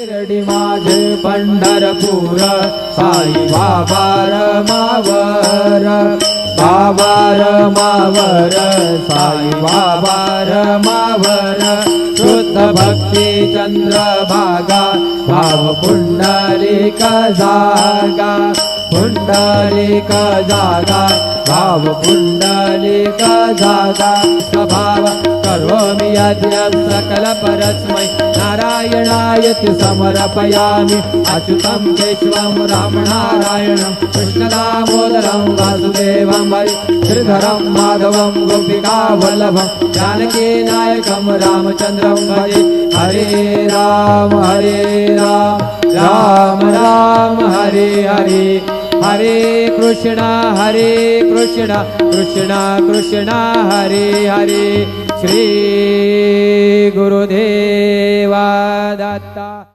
शिर्डी माझे पंढरपूर साई बाबा रमावर, बाबा रमावर, साई बाबा रमावर। शुद्ध भक्ती चंद्रभागा भाव पुंडलिक जागा, पुंडलिक जागा भाव पुंडलिक जागा। स्वभाव करोमि यज्ञ सकल परस्मै नारायणायति समर्पयामि। अच्युतं केशवं रामनारायणं कृष्णदामोदरं वासुदेवं हरि श्रीधरं माधवं गोपिकावल्लभं जानकीनायकं रामचन्द्रं भजे। हरे राम राम राम हरे हरे, हरे कृष्णा कृष्णा कृष्णा हरे हरे। श्री गुरुदेवा दत्ता।